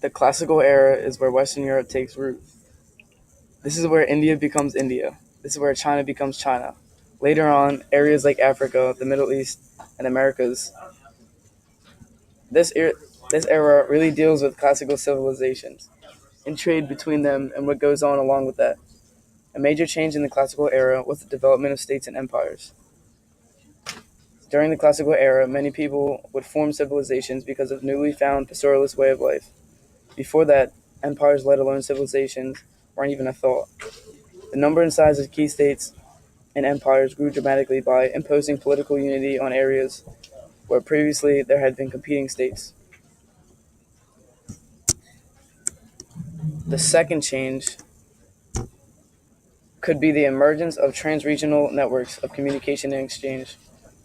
The classical era is where Western Europe takes root. This is where India becomes India. This is where China becomes China. Later on, areas like Africa, the Middle East, and Americas. This, er- this era really deals with classical civilizations and trade between them and what goes on along with that. A major change in the classical era was the development of states and empires. During the classical era, many people would form civilizations because of newly found pastoralist way of life. Before that, empires, let alone civilizations, weren't even a thought. The number and size of key states and empires grew dramatically by imposing political unity on areas where previously there had been competing states. The second change could be the emergence of transregional networks of communication and exchange.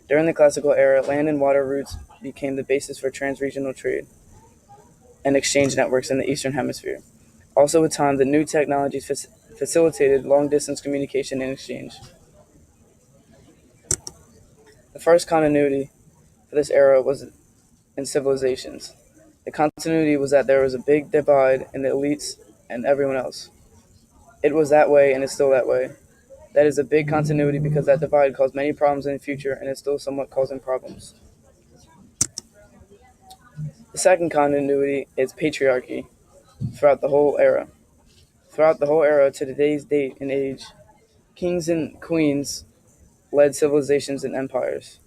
During the classical era, land and water routes became the basis for transregional trade and exchange networks in the Eastern Hemisphere. Also, with time, the new technologies facilitated long distance communication and exchange. The first continuity for this era was in civilizations. The continuity was that there was a big divide in the elites and everyone else. It was that way and it's still that way. That is a big continuity because that divide caused many problems in the future and is still somewhat causing problems. The second continuity is patriarchy throughout the whole era. Throughout the whole era to today's date and age, kings and queens led civilizations and empires.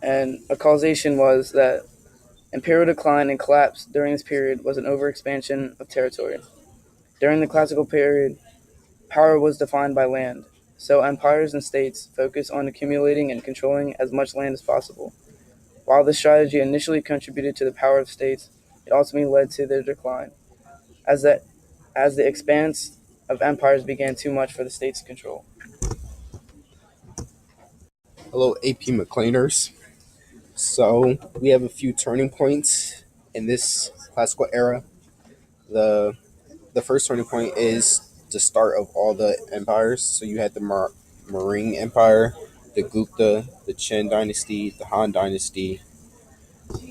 And a causation was that imperial decline and collapse during this period was an overexpansion of territory. During the classical period, power was defined by land, so empires and states focused on accumulating and controlling as much land as possible. While this strategy initially contributed to the power of states, it ultimately led to their decline, as, that, as the expanse of empires began too much for the states to control. Hello, AP McLeaners. So we have a few turning points in this classical era. The the first turning point is the start of all the empires. So you had the Mauryan Empire, the Gupta, the Qin Dynasty, the Han Dynasty,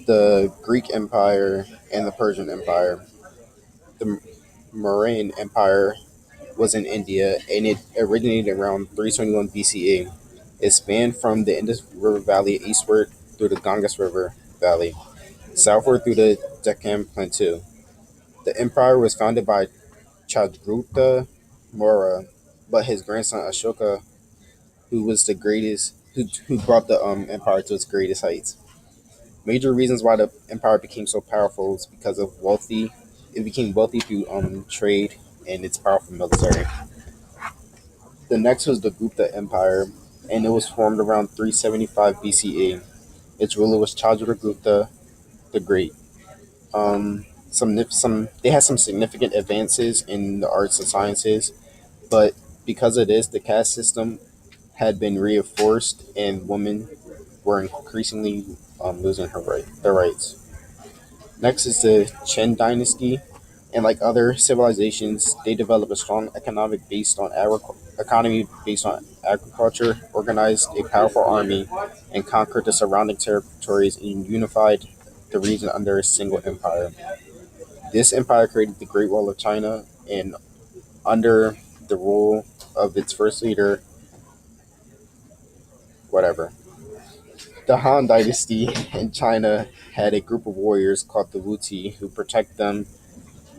the Greek Empire, and the Persian Empire. The Mauryan Empire was in India and it originated around 321 BCE. It spanned from the Indus River Valley eastward through the Ganges River Valley, southward through the Deccan Plateau. The empire was founded by Chandragupta Maurya, but his grandson Ashoka, who brought the empire to its greatest heights. Major reasons why the empire became so powerful is because of wealthy. It became wealthy through trade and its powerful military. The next was the Gupta Empire, and it was formed around 375 BCE. Its ruler was Chandragupta the Great. Some they had some significant advances in the arts and sciences, but because of this, the caste system had been reinforced, and women were increasingly losing their rights. Next is the Chen Dynasty, and like other civilizations, they developed a strong economy based on agriculture, organized a powerful army, and conquered the surrounding territories and unified the region under a single empire. This empire created the Great Wall of China, and under the rule of its first leader, whatever. The Han Dynasty in China had a group of warriors called the Wuti who protect them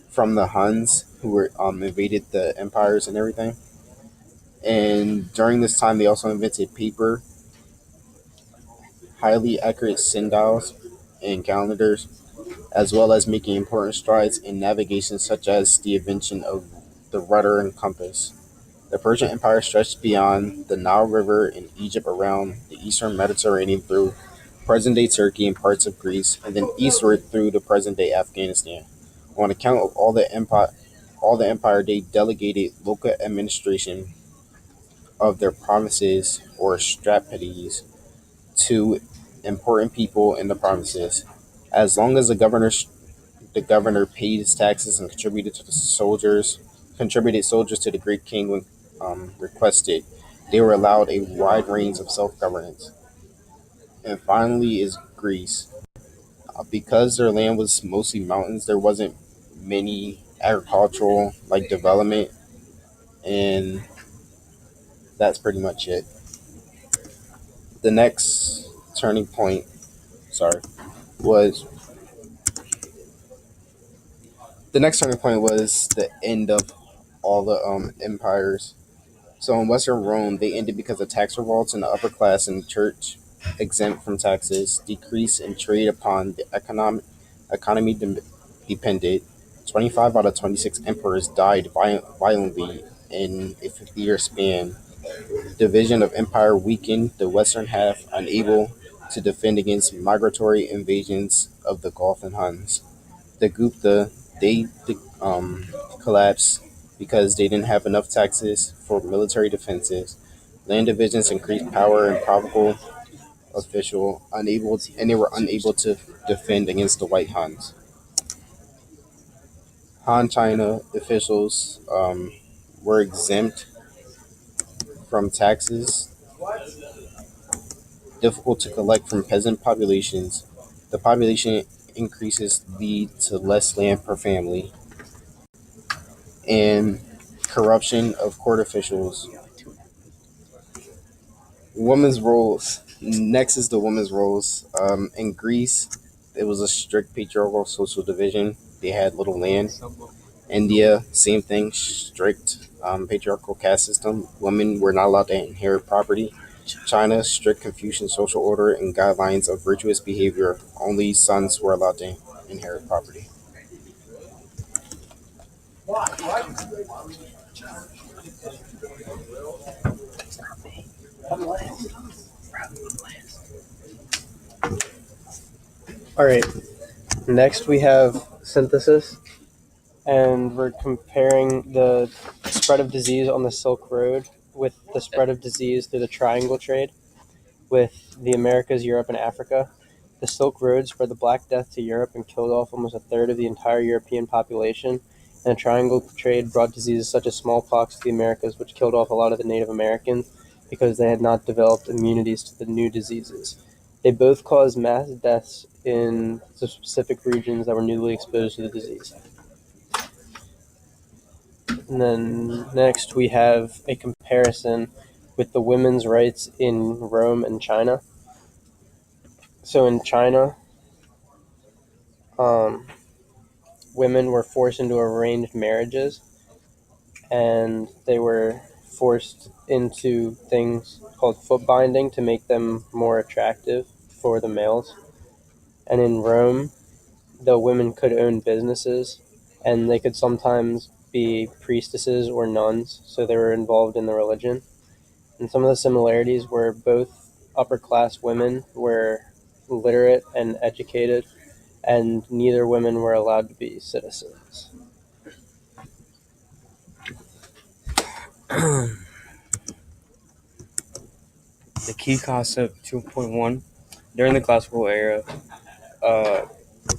from the Huns who were invaded the empires and everything. And during this time, they also invented paper, highly accurate sundials, and calendars, as well as making important strides in navigation, such as the invention of the rudder and compass. The Persian Empire stretched beyond the Nile River in Egypt around the eastern Mediterranean through present day Turkey and parts of Greece, and then eastward through the present day Afghanistan. On account of all the empire, they delegated local administration of their provinces or strategies to important people in the provinces. As long as the governor paid his taxes and contributed soldiers to the great king when requested, they were allowed a wide range of self governance. And finally is Greece. Because their land was mostly mountains, there wasn't many agricultural like development, and that's pretty much it. The next turning point, sorry, was the next turning point was the end of all the empires. So in Western Rome, they ended because of tax revolts in the upper class and the church exempt from taxes, decrease in trade upon the economy depended. 25 out of 26 emperors died violently in a 50-year span. Division of empire weakened the western half, unable to defend against migratory invasions of the Goth and Huns. The Gupta, they collapsed because they didn't have enough taxes for military defenses. Land divisions increased power and powerful official unable and they were unable to defend against the White Huns. Han China officials were exempt from taxes, difficult to collect from peasant populations. The population increases lead to less land per family, and corruption of court officials. Women's roles. Next is the women's roles. In Greece, it was a strict patriarchal social division. They had little land. India, same thing, strict patriarchal caste system. Women were not allowed to inherit property. China, strict Confucian social order and guidelines of virtuous behavior. Only sons were allowed to inherit property. All right. Next, we have synthesis, and we're comparing the spread of disease on the Silk Road with the spread of disease through the triangle trade with the Americas, Europe, and Africa. The Silk Road spread the Black Death to Europe and killed off almost a third of the entire European population. And the triangle trade brought diseases such as smallpox to the Americas, which killed off a lot of the Native Americans because they had not developed immunities to the new diseases. They both caused mass deaths in the specific regions that were newly exposed to the disease. And then next we have a comparison with the women's rights in Rome and China. So in China, women were forced into arranged marriages, and they were forced into things called foot binding to make them more attractive for the males. And in Rome, the women could own businesses, and they could sometimes be priestesses or nuns, so they were involved in the religion. And some of the similarities were both upper class women were literate and educated, and neither women were allowed to be citizens. The key concept 2.1 during the classical era, uh,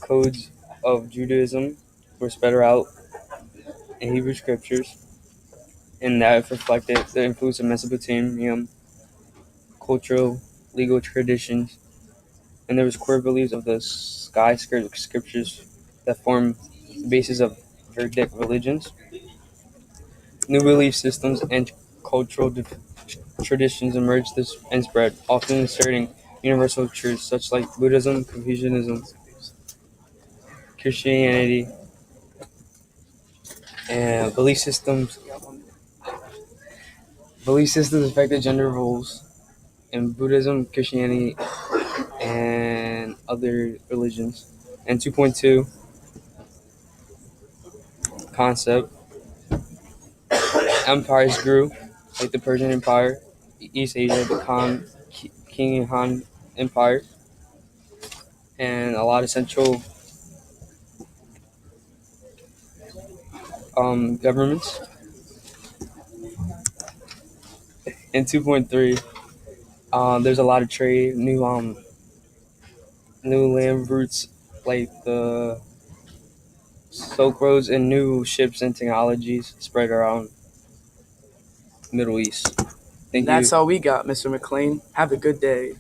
codes of Judaism were spread out in Hebrew scriptures, and that reflected the influence of Mesopotamian cultural, legal traditions, and there was core beliefs of the sky scriptures that form the basis of Vedic religions. New belief systems and cultural traditions emerged and spread, often inserting universal truths such like Buddhism, Confucianism, Christianity, and belief systems affected gender roles in Buddhism, Christianity, and other religions. And 2.2 concept, empires grew, like the Persian Empire, East Asia, the King Han Empire, and a lot of central governments. In 2.3, there's a lot of trade, new land routes like the Silk Roads and new ships and technologies spread around the Middle East. Thank you. That's all we got, Mr. McLean. Have a good day.